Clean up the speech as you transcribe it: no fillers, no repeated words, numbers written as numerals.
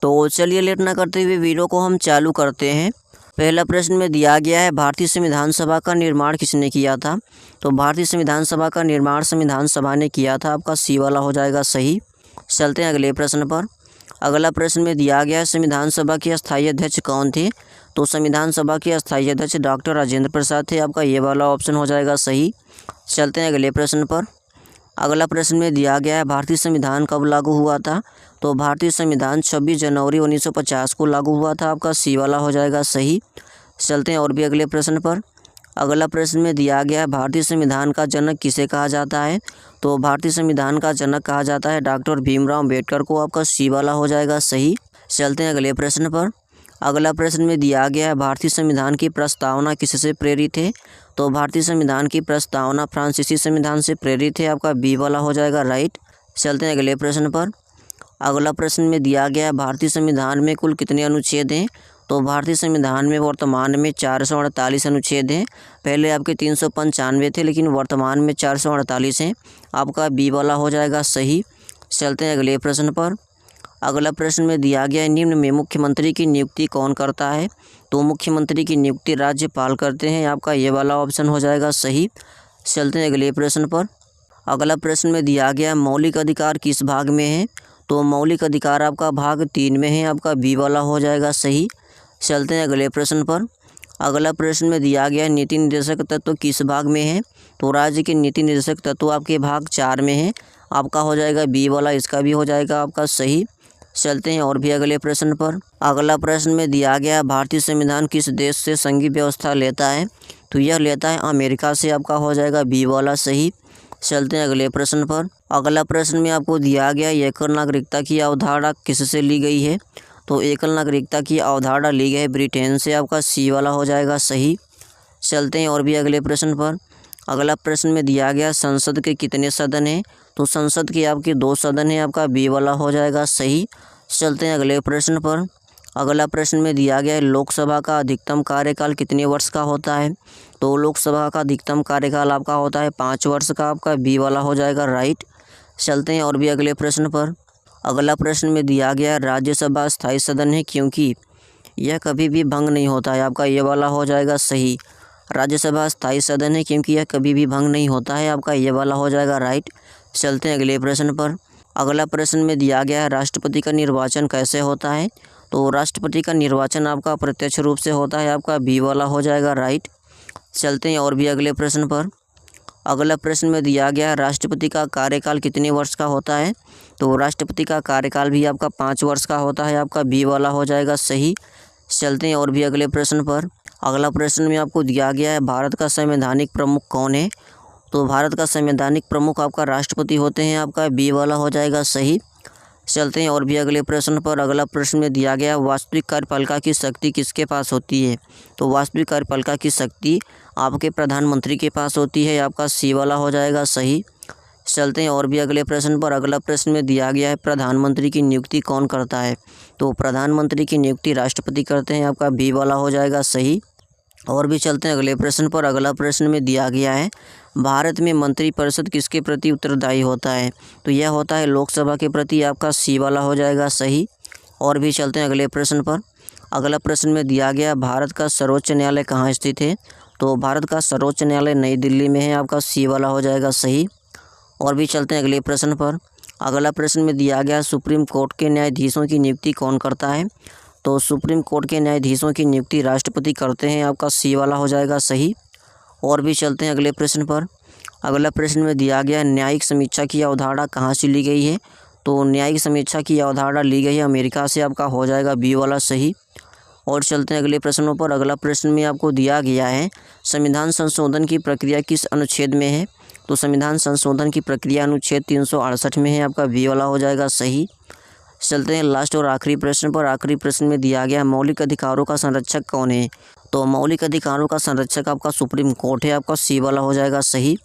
तो चलिए लेट ना करते हुए वीडियो को हम चालू करते हैं। पहला प्रश्न में दिया गया है, भारतीय संविधान सभा का निर्माण किसने किया था? तो भारतीय संविधान सभा का निर्माण संविधान सभा ने किया था। आपका सी वाला हो जाएगा सही। चलते हैं अगले प्रश्न पर। अगला प्रश्न में दिया गया है, संविधान सभा के अस्थायी अध्यक्ष कौन थे? तो संविधान सभा के अस्थायी अध्यक्ष डॉक्टर राजेंद्र प्रसाद थे। आपका ये वाला ऑप्शन हो जाएगा सही। चलते हैं अगले प्रश्न पर। अगला प्रश्न में दिया गया है, भारतीय संविधान कब लागू हुआ था? तो भारतीय संविधान 26 जनवरी 1950 को लागू हुआ था। आपका सी वाला हो जाएगा सही। चलते हैं और भी अगले प्रश्न पर। अगला प्रश्न में दिया गया है, भारतीय संविधान का जनक किसे कहा जाता है? तो भारतीय संविधान का जनक कहा जाता है डॉक्टर भीमराव अम्बेडकर को। आपका सी वाला हो जाएगा सही। चलते हैं अगले प्रश्न पर। अगला प्रश्न में दिया गया है, भारतीय संविधान की प्रस्तावना किससे प्रेरित है? तो भारतीय संविधान की प्रस्तावना फ्रांसीसी संविधान से प्रेरित है। आपका बी वाला हो जाएगा राइट। चलते हैं अगले प्रश्न पर। अगला प्रश्न में दिया गया है, भारतीय संविधान में कुल कितने अनुच्छेद हैं? तो भारतीय संविधान में वर्तमान में 448 अनुच्छेद हैं। पहले आपके 395 थे, लेकिन वर्तमान में 448 हैं। आपका बी वाला हो जाएगा सही। चलते हैं अगले प्रश्न पर। अगला प्रश्न में दिया गया है, निम्न में मुख्यमंत्री की नियुक्ति कौन करता है? तो मुख्यमंत्री की नियुक्ति राज्यपाल करते हैं। आपका ये वाला ऑप्शन हो जाएगा सही। चलते हैं अगले प्रश्न पर। अगला प्रश्न में दिया गया, मौलिक अधिकार किस भाग में है? तो मौलिक अधिकार आपका भाग 3 में है। आपका बी वाला हो जाएगा सही। चलते हैं अगले प्रश्न पर। अगला प्रश्न में दिया गया, नीति निर्देशक तत्व किस भाग में है? तो राज्य के नीति निर्देशक तत्व आपके भाग 4 में है। आपका हो जाएगा बी वाला, इसका भी हो जाएगा आपका सही। चलते हैं और भी अगले प्रश्न पर। अगला प्रश्न में दिया गया, भारतीय संविधान किस देश से संघीय व्यवस्था लेता है? तो यह लेता है अमेरिका से। आपका हो जाएगा बी वाला सही। चलते हैं अगले प्रश्न पर। अगला प्रश्न में आपको दिया गया, एकल नागरिकता की अवधारणा किससे ली गई है? तो एकल नागरिकता की अवधारणा ली गई है ब्रिटेन से। आपका सी वाला हो जाएगा सही। चलते हैं और भी अगले प्रश्न पर। अगला प्रश्न में दिया गया, संसद के कितने सदन हैं? तो संसद के आपके 2 सदन हैं। आपका बी वाला हो जाएगा सही। चलते हैं अगले प्रश्न पर। अगला प्रश्न में दिया गया है, लोकसभा का अधिकतम कार्यकाल कितने वर्ष का होता है? तो लोकसभा का अधिकतम कार्यकाल आपका होता है 5 वर्ष का। आपका बी वाला हो जाएगा राइट। चलते हैं और भी अगले प्रश्न पर। अगला प्रश्न में दिया गया, राज्यसभा स्थायी सदन है क्योंकि यह कभी भी भंग नहीं होता है। आपका ये वाला हो जाएगा सही। राज्यसभा स्थायी सदन है क्योंकि यह कभी भी भंग नहीं होता है। आपका ये वाला हो जाएगा राइट। चलते हैं अगले प्रश्न पर। अगला प्रश्न में दिया गया है, राष्ट्रपति का निर्वाचन कैसे होता है? तो राष्ट्रपति का निर्वाचन आपका प्रत्यक्ष रूप से होता है। आपका बी वाला हो जाएगा राइट। चलते हैं और भी अगले प्रश्न पर। अगला प्रश्न में दिया गया, राष्ट्रपति का कार्यकाल कितने वर्ष का होता है? तो राष्ट्रपति का कार्यकाल भी आपका 5 वर्ष का होता है। आपका बी वाला हो जाएगा सही। चलते हैं और भी अगले प्रश्न पर। अगला प्रश्न में आपको दिया गया है, भारत का संवैधानिक प्रमुख कौन है? तो भारत का संवैधानिक प्रमुख आपका राष्ट्रपति होते हैं। आपका बी वाला हो जाएगा सही। चलते हैं और भी अगले प्रश्न पर। अगला प्रश्न में दिया गया, वास्तविक कार्यपालिका की शक्ति किसके पास होती है? तो वास्तविक कार्यपालिका की शक्ति आपके प्रधानमंत्री के पास होती है। आपका सी वाला हो जाएगा सही। चलते हैं और भी अगले प्रश्न पर। अगला प्रश्न में दिया गया है, प्रधानमंत्री की नियुक्ति कौन करता है? तो प्रधानमंत्री की नियुक्ति राष्ट्रपति करते हैं। आपका बी वाला हो जाएगा सही। और भी चलते हैं अगले प्रश्न पर। अगला प्रश्न में दिया गया है, भारत में मंत्रिपरिषद किसके प्रति उत्तरदायी होता है? तो यह होता है लोकसभा के प्रति। आपका सी वाला हो जाएगा सही। और भी चलते हैं अगले प्रश्न पर। अगला प्रश्न में दिया गया, भारत का सर्वोच्च न्यायालय कहाँ स्थित है? तो भारत का सर्वोच्च न्यायालय नई दिल्ली में है। आपका सी वाला हो जाएगा सही। और भी चलते हैं अगले प्रश्न पर। अगला प्रश्न में दिया गया, सुप्रीम कोर्ट के न्यायाधीशों की नियुक्ति कौन करता है? तो सुप्रीम कोर्ट के न्यायाधीशों की नियुक्ति राष्ट्रपति करते हैं। आपका सी वाला हो जाएगा सही। और भी चलते हैं अगले प्रश्न पर। अगला प्रश्न में दिया गया, न्यायिक समीक्षा की अवधारणा कहाँ से ली गई है? तो न्यायिक समीक्षा की अवधारणा ली गई है अमेरिका से। आपका हो जाएगा बी वाला सही। और चलते हैं अगले प्रश्नों पर। अगला प्रश्न में आपको दिया गया है, संविधान संशोधन की प्रक्रिया किस अनुच्छेद में है? तो संविधान संशोधन की प्रक्रिया अनुच्छेद 368 में है। आपका बी वाला हो जाएगा सही। चलते हैं लास्ट और आखिरी प्रश्न पर। आखिरी प्रश्न में दिया गया, मौलिक अधिकारों का संरक्षक कौन है? तो मौलिक अधिकारों का संरक्षक आपका सुप्रीम कोर्ट है। आपका सी वाला हो जाएगा सही।